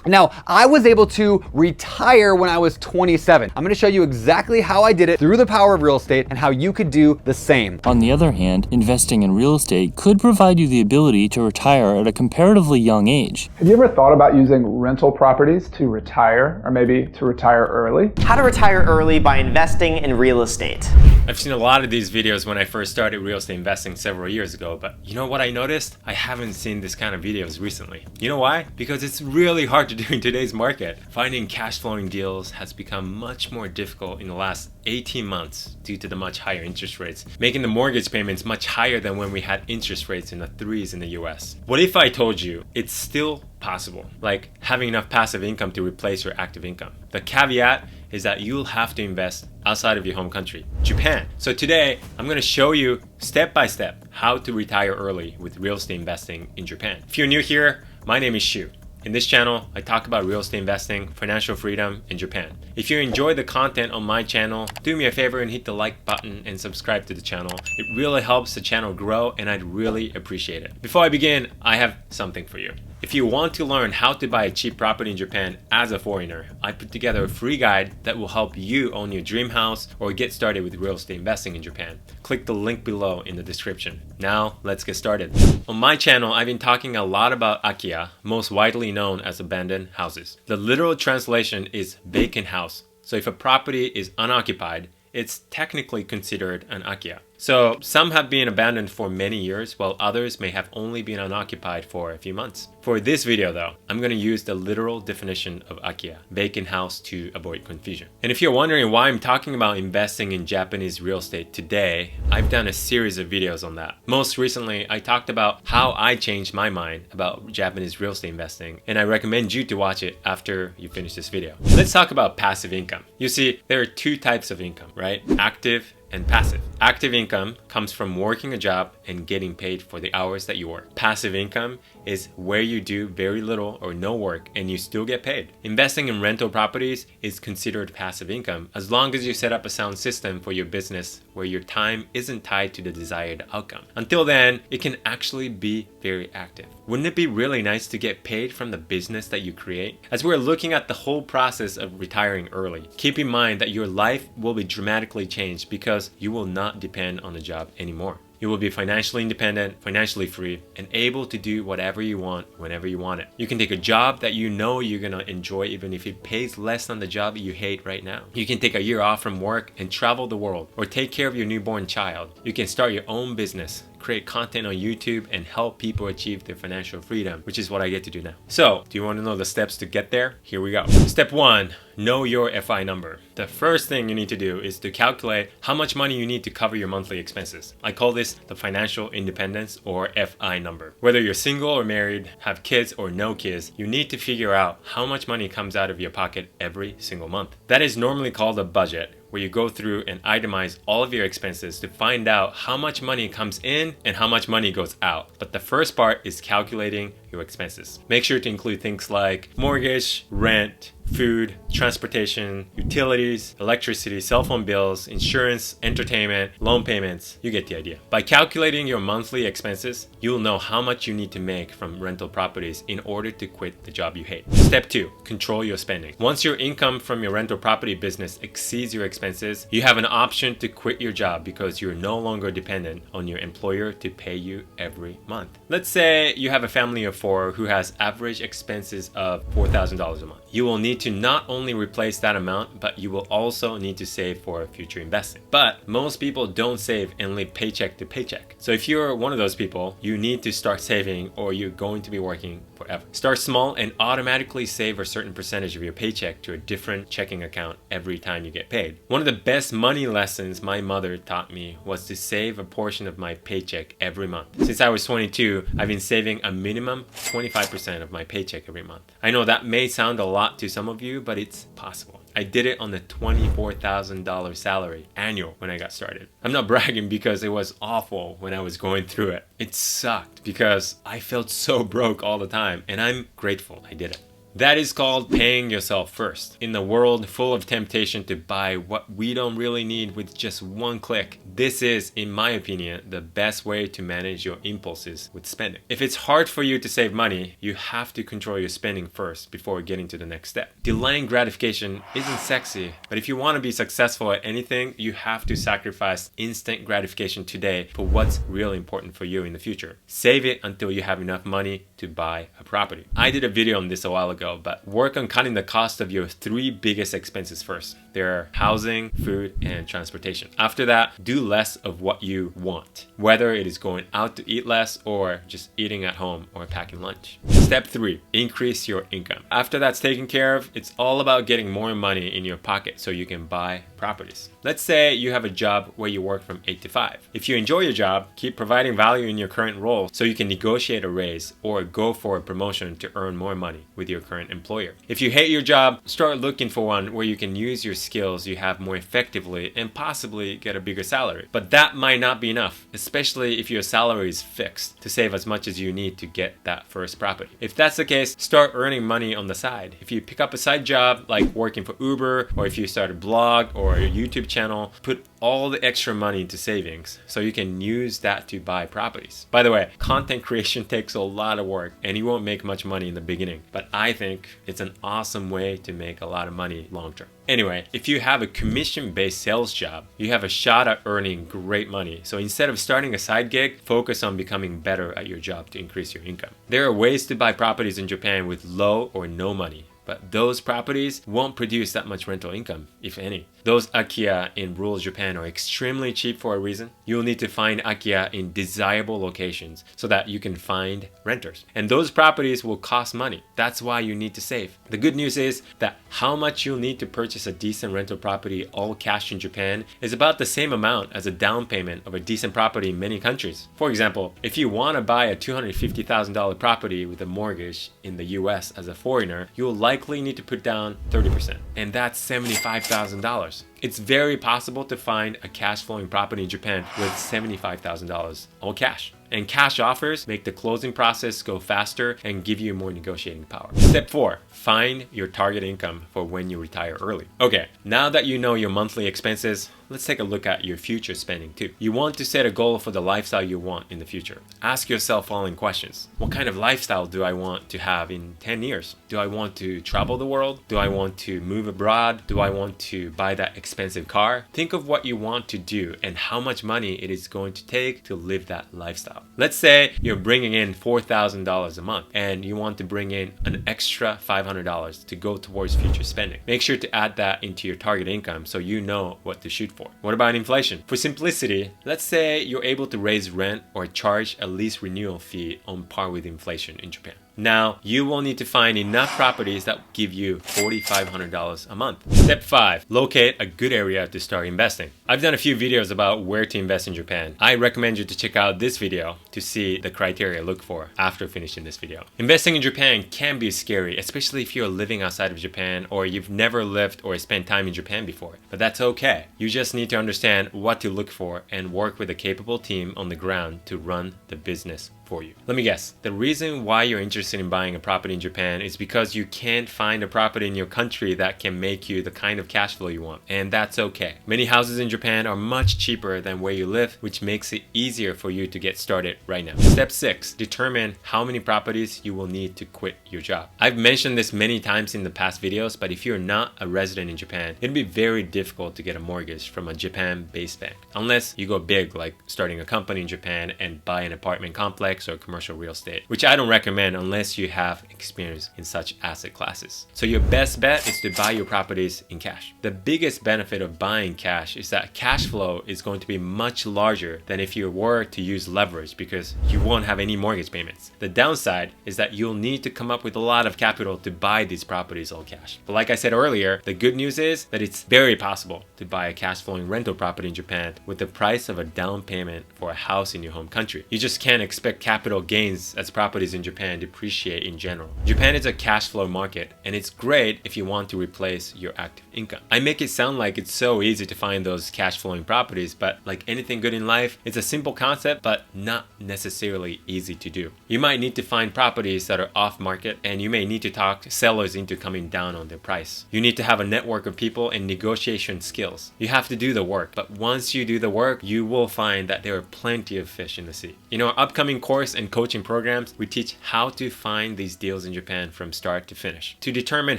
Now, I was able to retire when I was 27. I'm gonna show you exactly how I did it through the power of real estate and how you could do the same. On the other hand, investing in real estate could provide you the ability to retire at a comparatively young age. Have you ever thought about using rental properties to retire, or maybe to retire early? How to retire early by investing in real estate. I've seen a lot of these videos when I first started real estate investing several years ago, but you know what I noticed? I haven't seen this kind of videos recently. You know why? Because it's really hard to do in today's market. Finding cash flowing deals has become much more difficult in the last 18 months due to the much higher interest rates, making the mortgage payments much higher than when we had interest rates in the 3s in the US. What if I told you it's still possible, like having enough passive income to replace your active income? The caveat is that you'll have to invest outside of your home country, Japan. So today, I'm gonna show you step by step how to retire early with real estate investing in Japan. If you're new here, my name is Shu. In this channel, I talk about real estate investing, financial freedom in Japan. If you enjoy the content on my channel, do me a favor and hit the like button and subscribe to the channel. It really helps the channel grow and I'd really appreciate it. Before I begin, I have something for you. If you want to learn how to buy a cheap property in Japan as a foreigner, I put together a free guide that will help you own your dream house or get started with real estate investing in Japan. Click the link below in the description. Now, let's get started. On my channel, I've been talking a lot about Akiya, most widely known as abandoned houses. The literal translation is vacant house. So if a property is unoccupied, it's technically considered an Akiya. So some have been abandoned for many years, while others may have only been unoccupied for a few months. For this video though, I'm going to use the literal definition of Akiya, vacant house, to avoid confusion. And if you're wondering why I'm talking about investing in Japanese real estate today, I've done a series of videos on that. Most recently, I talked about how I changed my mind about Japanese real estate investing, and I recommend you to watch it after you finish this video. Let's talk about passive income. You see, there are two types of income, right? Active and passive. Active income comes from working a job and getting paid for the hours that you work. Passive income is where you do very little or no work and you still get paid. Investing in rental properties is considered passive income as long as you set up a sound system for your business where your time isn't tied to the desired outcome. Until then, it can actually be very active. Wouldn't it be really nice to get paid from the business that you create? As we're looking at the whole process of retiring early, keep in mind that your life will be dramatically changed because you will not depend on a job anymore. You will be financially independent, financially free, and able to do whatever you want whenever you want it. You can take a job that you know you're gonna enjoy even if it pays less than the job that you hate right now. You can take a year off from work and travel the world, or take care of your newborn child. You can start your own business, create content on YouTube, and help people achieve their financial freedom, which is what I get to do now. So, do you want to know the steps to get there? Here we go. Step 1, know your FI number. The first thing you need to do is to calculate how much money you need to cover your monthly expenses. I call this the financial independence, or FI number. Whether you're single or married, have kids or no kids, you need to figure out how much money comes out of your pocket every single month. That is normally called a budget, where you go through and itemize all of your expenses to find out how much money comes in and how much money goes out. But the first part is calculating your expenses. Make sure to include things like mortgage, rent, food, transportation, utilities, electricity, cell phone bills, insurance, entertainment, loan payments. You get the idea. By calculating your monthly expenses, you'll know how much you need to make from rental properties in order to quit the job you hate. Step 2, control your spending. Once your income from your rental property business exceeds your expenses, you have an option to quit your job because you're no longer dependent on your employer to pay you every month. Let's say you have a family of 4 who has average expenses of $4,000 a month. You will need to not only replace that amount, but you will also need to save for future investing. But most people don't save and live paycheck to paycheck. So if you're one of those people, you need to start saving or you're going to be working forever. Start small and automatically save a certain percentage of your paycheck to a different checking account every time you get paid. One of the best money lessons my mother taught me was to save a portion of my paycheck every month. Since I was 22, I've been saving a minimum 25% of my paycheck every month. I know that may sound a lot to some of you, but it's possible. I did it on the $24,000 salary annual when I got started. I'm not bragging because it was awful when I was going through it. It sucked because I felt so broke all the time, and I'm grateful I did it. That is called paying yourself first. In the world full of temptation to buy what we don't really need with just one click, this is, in my opinion, the best way to manage your impulses with spending. If it's hard for you to save money, you have to control your spending first before getting to the next step. Delaying gratification isn't sexy, but if you want to be successful at anything, you have to sacrifice instant gratification today for what's really important for you in the future. Save it until you have enough money to buy a property. I did a video on this a while ago, but work on cutting the cost of your 3 biggest expenses first. They're housing, food, and transportation. After that, do less of what you want, whether it is going out to eat less or just eating at home or packing lunch. Step 3, increase your income. After that's taken care of, it's all about getting more money in your pocket so you can buy properties. Let's say you have a job where you work from 8 to 5. If you enjoy your job, keep providing value in your current role so you can negotiate a raise or go for a promotion to earn more money with your current employer. If you hate your job, start looking for one where you can use your skills you have more effectively and possibly get a bigger salary. But that might not be enough, especially if your salary is fixed, to save as much as you need to get that first property. If that's the case, start earning money on the side. If you pick up a side job like working for Uber, or if you start a blog or a YouTube channel, put all the extra money into savings so you can use that to buy properties. By the way, content creation takes a lot of work and you won't make much money in the beginning, but I think it's an awesome way to make a lot of money long term. Anyway, if you have a commission-based sales job, you have a shot at earning great money. So instead of starting a side gig, focus on becoming better at your job to increase your income. There are ways to buy properties in Japan with low or no money, but those properties won't produce that much rental income, if any. Those Akiya in rural Japan are extremely cheap for a reason. You'll need to find Akiya in desirable locations so that you can find renters. And those properties will cost money. That's why you need to save. The good news is that how much you'll need to purchase a decent rental property all cash in Japan is about the same amount as a down payment of a decent property in many countries. For example, if you want to buy a $250,000 property with a mortgage in the US as a foreigner, you'll likely need to put down 30%, and that's $75,000. It's very possible to find a cash flowing property in Japan with $75,000 all cash. And cash offers make the closing process go faster and give you more negotiating power. Step 4, find your target income for when you retire early. Okay, now that you know your monthly expenses, let's take a look at your future spending too. You want to set a goal for the lifestyle you want in the future. Ask yourself following questions. What kind of lifestyle do I want to have in 10 years? Do I want to travel the world? Do I want to move abroad? Do I want to buy that expensive car? Think of what you want to do and how much money it is going to take to live that lifestyle. Let's say you're bringing in $4,000 a month and you want to bring in an extra $500 to go towards future spending. Make sure to add that into your target income so you know what to shoot for. What about inflation? For simplicity, let's say you're able to raise rent or charge a lease renewal fee on par with inflation in Japan. Now, you will need to find enough properties that give you $4,500 a month. Step 5, locate a good area to start investing. I've done a few videos about where to invest in Japan. I recommend you to check out this video to see the criteria look for after finishing this video. Investing in Japan can be scary, especially if you're living outside of Japan or you've never lived or spent time in Japan before. But that's okay. You just need to understand what to look for and work with a capable team on the ground to run the business for you. Let me guess, the reason why you're interested in buying a property in Japan is because you can't find a property in your country that can make you the kind of cash flow you want, and that's okay. Many houses in Japan are much cheaper than where you live, which makes it easier for you to get started right now. Step 6, determine how many properties you will need to quit your job. I've mentioned this many times in the past videos, but if you're not a resident in Japan, it'd be very difficult to get a mortgage from a Japan-based bank, unless you go big like starting a company in Japan and buy an apartment complex or commercial real estate, which I don't recommend unless you have experience in such asset classes. So your best bet is to buy your properties in cash. The biggest benefit of buying cash is that cash flow is going to be much larger than if you were to use leverage because you won't have any mortgage payments. The downside is that you'll need to come up with a lot of capital to buy these properties all cash. But like I said earlier, the good news is that it's very possible to buy a cash flowing rental property in Japan with the price of a down payment for a house in your home country. You just can't expect capital gains as properties in Japan depreciate in general. Japan is a cash flow market, and it's great if you want to replace your active income. I make it sound like it's so easy to find those cash flowing properties, but like anything good in life, it's a simple concept, but not necessarily easy to do. You might need to find properties that are off market, and you may need to talk sellers into coming down on their price. You need to have a network of people and negotiation skills. You have to do the work, but once you do the work, you will find that there are plenty of fish in the sea. In our upcoming course and coaching programs, we teach how to find these deals in Japan from start to finish. To determine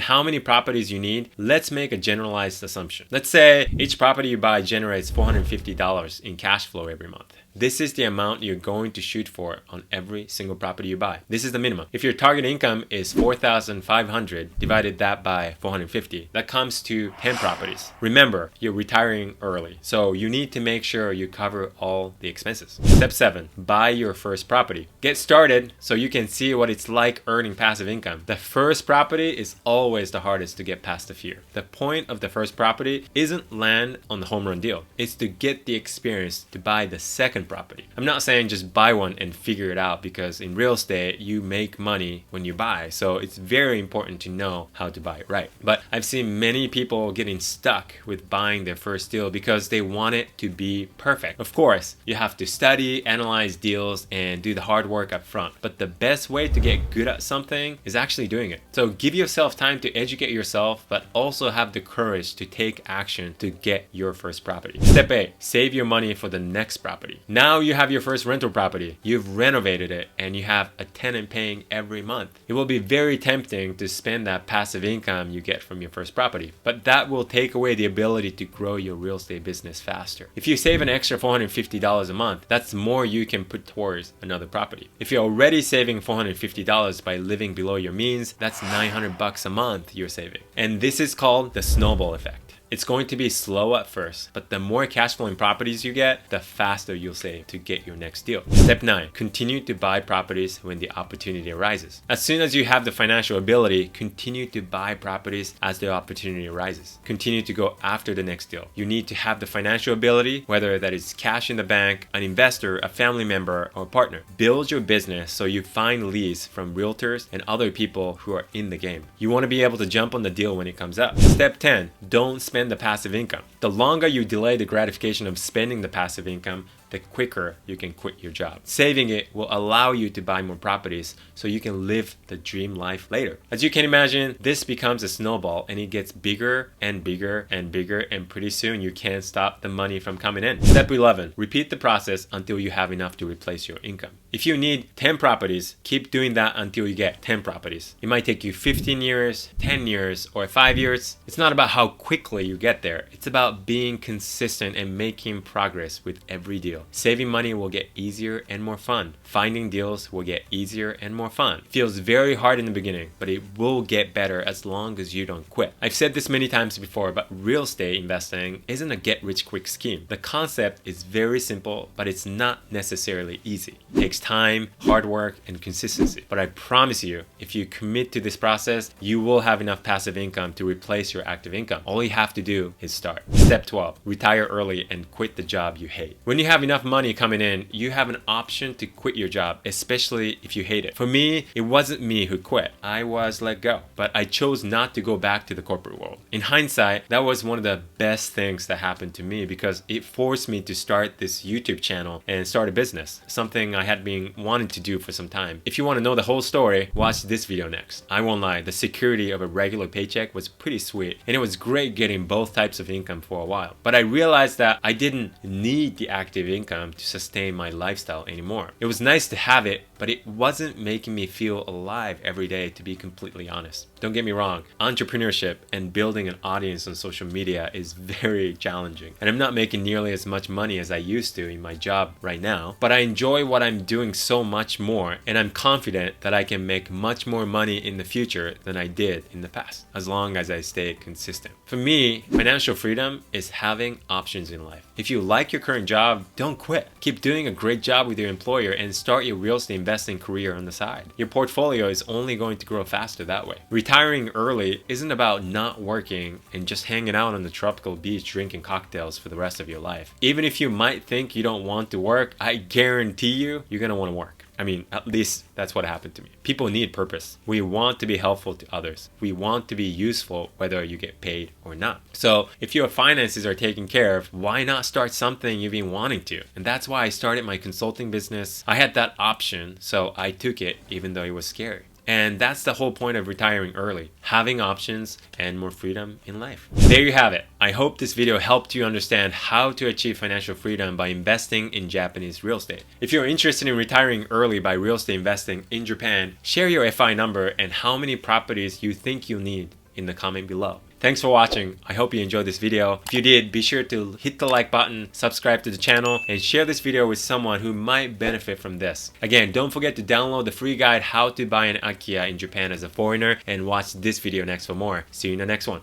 how many properties you need, let's make a generalized assumption. Let's say each property you buy generates $450 in cash flow every month. This is the amount you're going to shoot for on every single property you buy. This is the minimum. If your target income is $4,500, divided that by 450, that comes to 10 properties. Remember, you're retiring early, so you need to make sure you cover all the expenses. Step 7, buy your first property. Get started so you can see what it's like earning passive income. The first property is always the hardest to get past the fear. The point of the first property isn't land on the home run deal. It's to get the experience to buy the second property. I'm not saying just buy one and figure it out, because in real estate you make money when you buy, so it's very important to know how to buy it right. But I've seen many people getting stuck with buying their first deal because they want it to be perfect. Of course, you have to study, analyze deals, and do the hard work up front, but the best way to get good at something is actually doing it. So give yourself time to educate yourself, but also have the courage to take action to get your first property. Step 8, save your money for the next property. Now you have your first rental property, you've renovated it, and you have a tenant paying every month. It will be very tempting to spend that passive income you get from your first property, but that will take away the ability to grow your real estate business faster. If you save an extra $450 a month, that's more you can put towards another property. If you're already saving $450 by living below your means, that's $900 a month you're saving. And this is called the snowball effect. It's going to be slow at first, but the more cash flowing properties you get, the faster you'll save to get your next deal. Step 9, continue to buy properties when the opportunity arises. As soon as you have the financial ability, continue to buy properties as the opportunity arises. Continue to go after the next deal. You need to have the financial ability, whether that is cash in the bank, an investor, a family member, or a partner. Build your business so you find leads from realtors and other people who are in the game. You want to be able to jump on the deal when it comes up. Step 10, don't spend the passive income. The longer you delay the gratification of spending the passive income, the quicker you can quit your job. Saving it will allow you to buy more properties so you can live the dream life later. As you can imagine, this becomes a snowball and it gets bigger and bigger and bigger, and pretty soon you can't stop the money from coming in. Step 11, repeat the process until you have enough to replace your income. If you need 10 properties, keep doing that until you get 10 properties. It might take you 15 years, 10 years, or 5 years. It's not about how quickly you get there. It's about being consistent and making progress with every deal. Saving money will get easier and more fun. Finding deals will get easier and more fun. It feels very hard in the beginning, but it will get better as long as you don't quit. I've said this many times before, but real estate investing isn't a get-rich-quick scheme. The concept is very simple, but it's not necessarily easy. It takes time, hard work, and consistency. But I promise you, if you commit to this process, you will have enough passive income to replace your active income. All you have to do is start. Step 12, retire early and quit the job you hate. When you have enough money coming in, you have an option to quit your job, especially if you hate it. For me, it wasn't me who quit. I was let go, but I chose not to go back to the corporate world. In hindsight, that was one of the best things that happened to me because it forced me to start this YouTube channel and start a business, something I had been wanting to do for some time. If you want to know the whole story, watch this video next. I won't lie, the security of a regular paycheck was pretty sweet, and it was great getting both types of income for a while. But I realized that I didn't need the active income to sustain my lifestyle anymore. It was nice to have it, but it wasn't making me feel alive every day, to be completely honest. Don't get me wrong, entrepreneurship and building an audience on social media is very challenging, and I'm not making nearly as much money as I used to in my job right now, but I enjoy what I'm doing so much more, and I'm confident that I can make much more money in the future than I did in the past, as long as I stay consistent. For me, financial freedom is having options in life. If you like your current job, don't quit. Keep doing a great job with your employer and start your real estate investing career on the side. Your portfolio is only going to grow faster that way. Retiring early isn't about not working and just hanging out on the tropical beach drinking cocktails for the rest of your life. Even if you might think you don't want to work, I guarantee you're gonna want to work. I mean, at least that's what happened to me. People need purpose. We want to be helpful to others. We want to be useful whether you get paid or not. So if your finances are taken care of, why not start something you've been wanting to? And that's why I started my consulting business. I had that option, so I took it even though it was scary. And that's the whole point of retiring early, having options and more freedom in life. There you have it. I hope this video helped you understand how to achieve financial freedom by investing in Japanese real estate. If you're interested in retiring early by real estate investing in Japan, share your FI number and how many properties you think you'll need in the comment below. Thanks for watching. I hope you enjoyed this video. If you did, be sure to hit the like button, subscribe to the channel, and share this video with someone who might benefit from this. Again, don't forget to download the free guide, How to Buy an Akiya in Japan as a Foreigner, and watch this video next for more. See you in the next one.